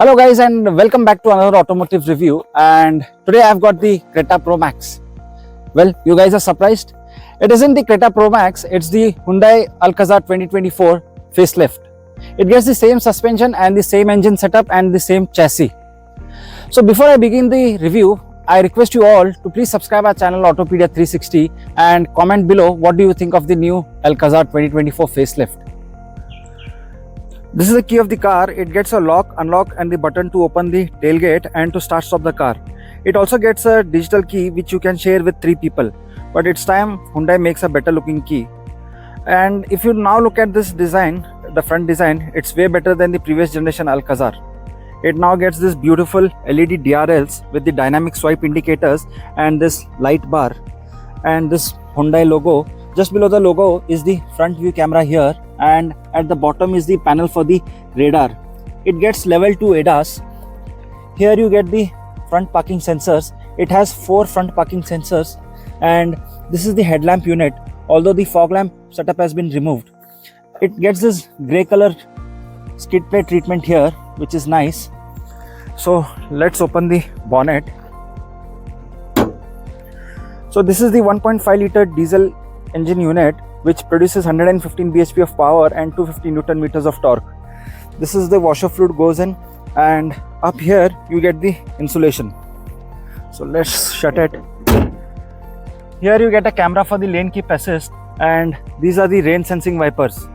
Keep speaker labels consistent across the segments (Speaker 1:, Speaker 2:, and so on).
Speaker 1: Hello guys, and welcome back to another automotive review. And today I've got the Creta Pro Max. Well, you guys are surprised. It isn't the Creta Pro Max, it's the Hyundai Alcazar 2024 Facelift. It gets the same suspension and the same engine setup and the same chassis. So before I begin the review, I request you all to please subscribe our channel AUTOPEDIA360 and comment below what do you think of the new Alcazar 2024 Facelift. This is the key of the car. It gets a lock, unlock and the button to open the tailgate and to start stop the car. It also gets a digital key which you can share with 3 people. But it's time Hyundai makes a better looking key. And if you now look at this design, the front design, it's way better than the previous generation Alcazar. It now gets this beautiful LED DRLs with the dynamic swipe indicators and this light bar and this Hyundai logo. Just below the logo is the front view camera here, and at the bottom is the panel for the radar. It gets level 2 ADAS. Here you get the front parking sensors. It has 4 front parking sensors, and this is the headlamp unit, although the fog lamp setup has been removed. It gets this grey color skid plate treatment here, which is nice. So let's open the bonnet. So this is the 1.5 liter diesel engine unit which produces 115 bhp of power and 250 newton meters of torque. This is the washer fluid goes in, and up here you get the insulation. So let's shut it. Here you get a camera for the lane keep assist, and these are the rain sensing wipers.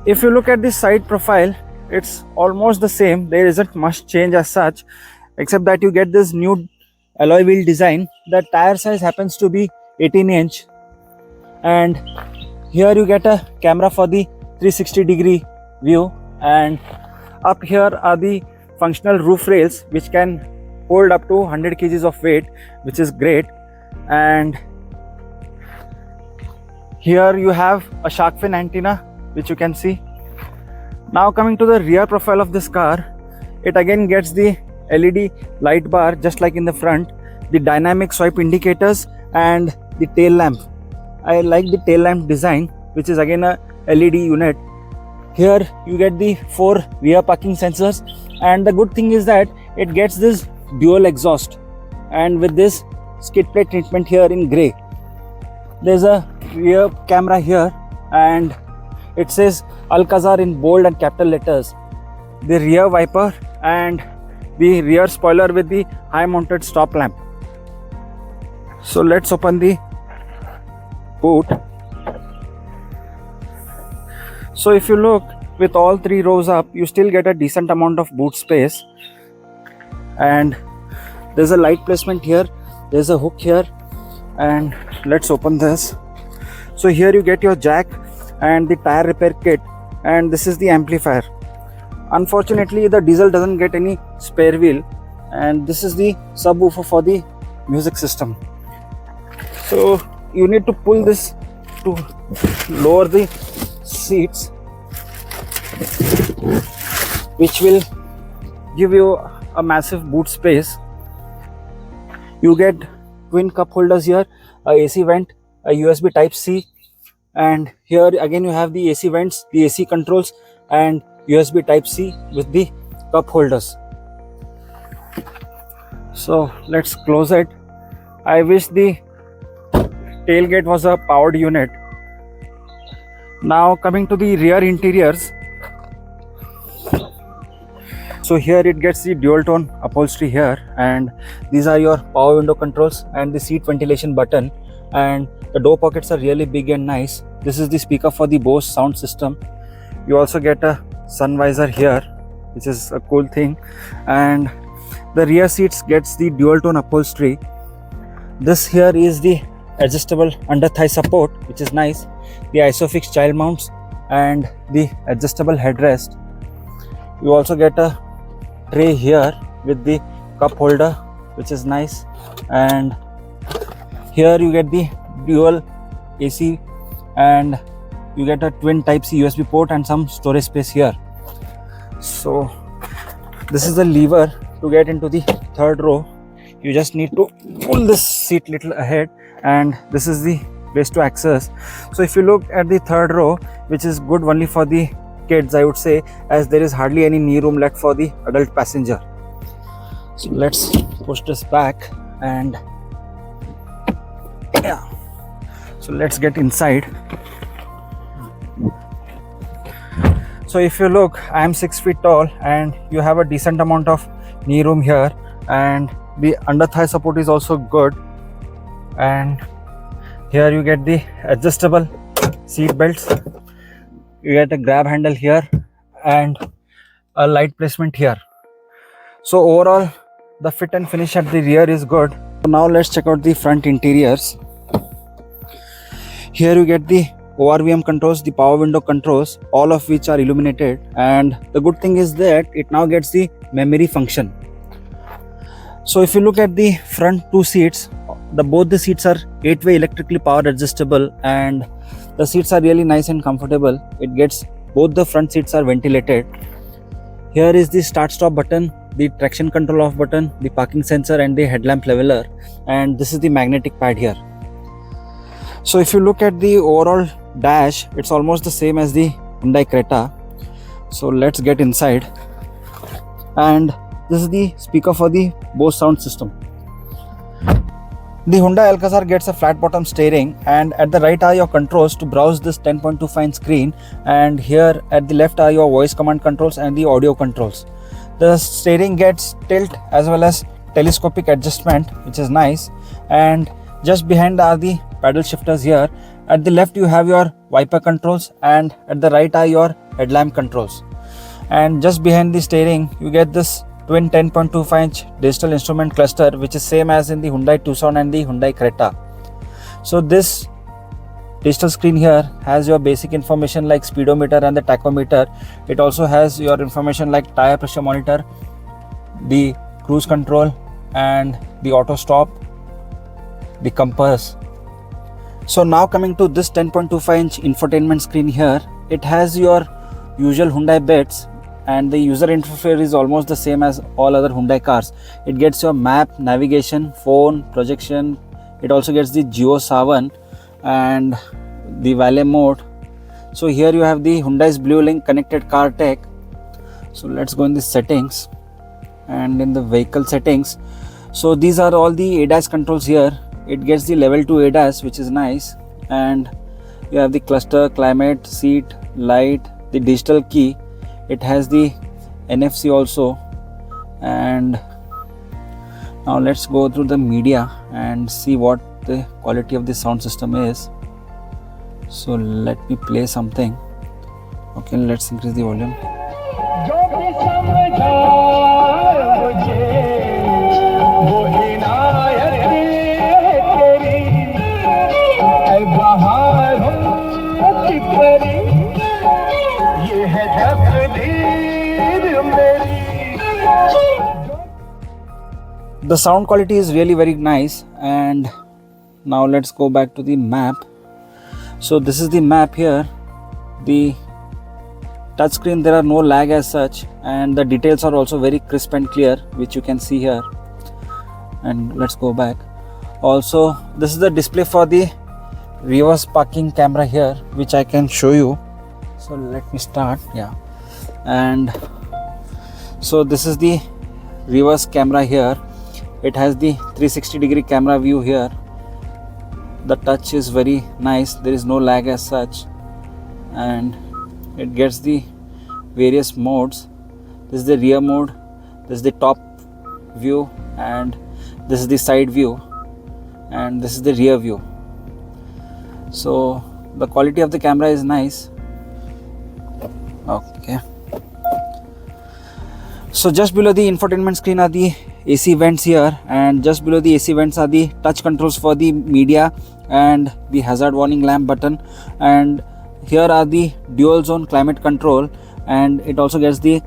Speaker 1: If you look at the side profile, it's almost the same. There isn't much change as such, except that you get this new alloy wheel design. The tire size happens to be 18-inch, and here you get a camera for the 360-degree view, and up here are the functional roof rails which can hold up to 100 kgs of weight, which is great. And here you have a shark fin antenna which you can see. Now coming to the rear profile of this car, it again gets the LED light bar just like in the front, the dynamic swipe indicators and the tail lamp. I like the tail lamp design, which is again a LED unit. Here you get the 4 rear parking sensors, and the good thing is that it gets this dual exhaust, and with this skid plate treatment here in grey. There's a rear camera here, and it says Alcazar in bold and capital letters. The rear wiper and the rear spoiler with the high mounted stop lamp. So let's open the boot. So if you look, with all 3 rows up, you still get a decent amount of boot space, and there's a light placement here, there's a hook here, and let's open this. So here you get your jack and the tire repair kit, and this is the amplifier. Unfortunately the diesel doesn't get any spare wheel, and this is the subwoofer for the music system. So you need to pull this to lower the seats, which will give you a massive boot space. You get twin cup holders here, a AC vent, a USB type C, and here again you have the AC vents, the AC controls and USB type C with the cup holders. So let's close it. I wish the tailgate was a powered unit. Now coming to the rear interiors. So here it gets the dual tone upholstery here, and these are your power window controls and the seat ventilation button, and the door pockets are really big and nice. This is the speaker for the Bose sound system. You also get a sun visor here, which is a cool thing, and the rear seats gets the dual tone upholstery. This here is the adjustable under thigh support, which is nice, the isofix child mounts and the adjustable headrest. You also get a tray here with the cup holder, which is nice, and here you get the dual AC, and you get a twin type C USB port and some storage space here. So this is the lever to get into the 3rd row. You just need to pull this seat little ahead, and this is the place to access. So if you look at the 3rd row, which is good only for the kids, I would say, as there is hardly any knee room left for the adult passenger. So let's push this back and yeah, so let's get inside. So if you look, I am 6 feet tall and you have a decent amount of knee room here, and the under thigh support is also good, and here you get the adjustable seat belts, you get a grab handle here and a light placement here. So overall the fit and finish at the rear is good. So now let's check out the front interiors. Here you get the ORVM controls, the power window controls, all of which are illuminated, and the good thing is that it now gets the memory function. So if you look at the front two seats, both the seats are 8-way electrically power adjustable, and the seats are really nice and comfortable. It gets, both the front seats are ventilated. Here is the start stop button, the traction control off button, the parking sensor and the headlamp leveler, and this is the magnetic pad here. So if you look at the overall dash, it's almost the same as the Hyundai Creta. So let's get inside, and this is the speaker for the Bose sound system. The Hyundai Alcazar gets a flat bottom steering, and at the right are your controls to browse this 10.25-inch screen, and here at the left are your voice command controls and the audio controls. The steering gets tilt as well as telescopic adjustment, which is nice, and just behind are the paddle shifters here. At the left you have your wiper controls, and at the right are your headlamp controls, and just behind the steering you get this twin 10.25-inch digital instrument cluster, which is same as in the Hyundai Tucson and the Hyundai Creta. So this digital screen here has your basic information like speedometer and the tachometer. It also has your information like tire pressure monitor, the cruise control and the auto stop, the compass. So now coming to this 10.25-inch infotainment screen here, it has your usual Hyundai bits, and the user interface is almost the same as all other Hyundai cars. It gets your map, navigation, phone, projection. It also gets the Geo Savan and the valet mode. So here you have the Hyundai's Blue Link connected car tech. So let's go in the settings, and in the vehicle settings, so these are all the ADAS controls here. It gets the level 2 ADAS, which is nice, and you have the cluster, climate, seat, light, the digital key. It has the NFC also, and now let's go through the media and see what the quality of the sound system is. So let me play something. Okay, let's increase the volume. The sound quality is really very nice. And now let's go back to the map. So this is the map here. The touchscreen, there are no lag as such, and the details are also very crisp and clear, which you can see here. And let's go back. Also, this is the display for the reverse parking camera here, which I can show you. So let me start. Yeah, and so this is the reverse camera here. It has the 360-degree camera view here. The touch is very nice, there is no lag as such, and it gets the various modes. This is the rear mode, this is the top view, and this is the side view, and this is the rear view. So the quality of the camera is nice. Okay, so just below the infotainment screen are the AC vents here, and just below the AC vents are the touch controls for the media and the hazard warning lamp button, and here are the dual zone climate control, and it also gets the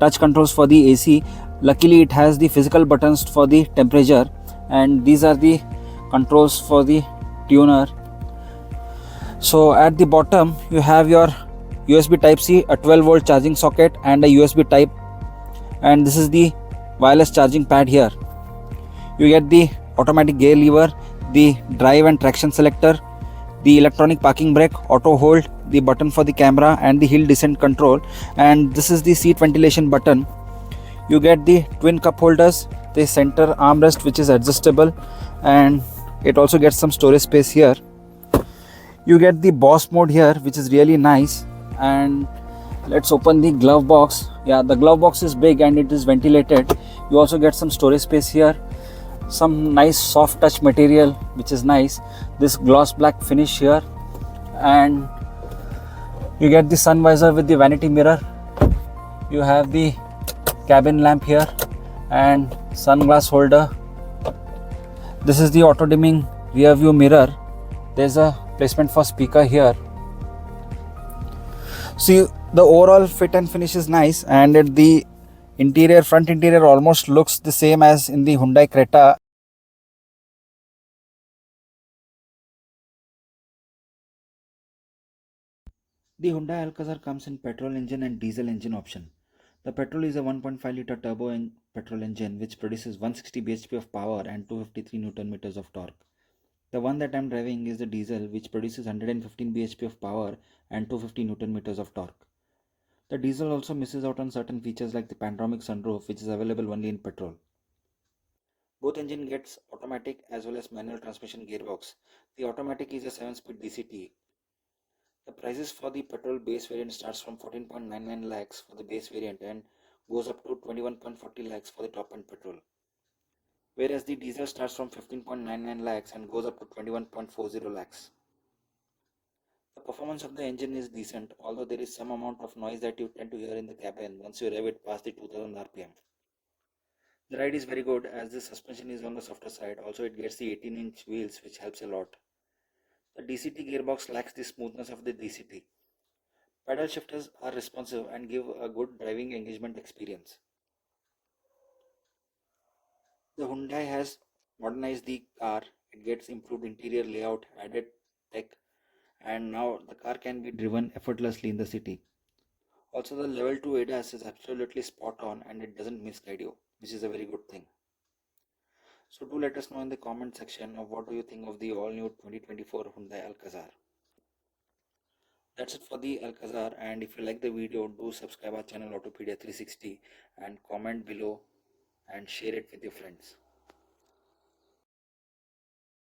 Speaker 1: touch controls for the AC. Luckily it has the physical buttons for the temperature, and these are the controls for the tuner. So at the bottom you have your USB type C, a 12-volt charging socket and a USB type, and this is the wireless charging pad here. You get the automatic gear lever, the drive and traction selector, the electronic parking brake, auto hold, the button for the camera and the hill descent control, and this is the seat ventilation button. You get the twin cup holders, the center armrest which is adjustable, and it also gets some storage space here. You get the boss mode here, which is really nice. And let's open the glove box. Yeah, the glove box is big and it is ventilated. You also get some storage space here, some nice soft touch material which is nice, this gloss black finish here, and you get the sun visor with the vanity mirror. You have the cabin lamp here and sunglass holder. This is the auto dimming rear view mirror. There's a placement for speaker here. See, the overall fit and finish is nice, and the front interior almost looks the same as in the Hyundai Creta. The Hyundai Alcazar comes in petrol engine and diesel engine option. The petrol is a 1.5 liter turbo petrol engine which produces 160 bhp of power and 253 Newton meters of torque. The one that I am driving is the diesel which produces 115 bhp of power and 250 Newton meters of torque. The diesel also misses out on certain features like the panoramic sunroof, which is available only in petrol. Both engine gets automatic as well as manual transmission gearbox. The automatic is a 7-speed DCT. The prices for the petrol base variant starts from 14.99 lakhs for the base variant and goes up to 21.40 lakhs for the top end petrol. Whereas the diesel starts from 15.99 lakhs and goes up to 21.40 lakhs. The performance of the engine is decent, although there is some amount of noise that you tend to hear in the cabin once you rev it past the 2000 rpm. The ride is very good as the suspension is on the softer side. Also, it gets the 18-inch wheels, which helps a lot. The DCT gearbox lacks the smoothness of the DCT. Pedal shifters are responsive and give a good driving engagement experience. The Hyundai has modernized the car. It gets improved interior layout, added tech, and now the car can be driven effortlessly in the city. Also, the level 2 ADAS is absolutely spot on and it doesn't misguide you, which is a very good thing. So do let us know in the comment section of what do you think of the all new 2024 Hyundai Alcazar. That's it for the Alcazar, and if you like the video, do subscribe our channel AUTOPEDIA360 and comment below and share it with your friends.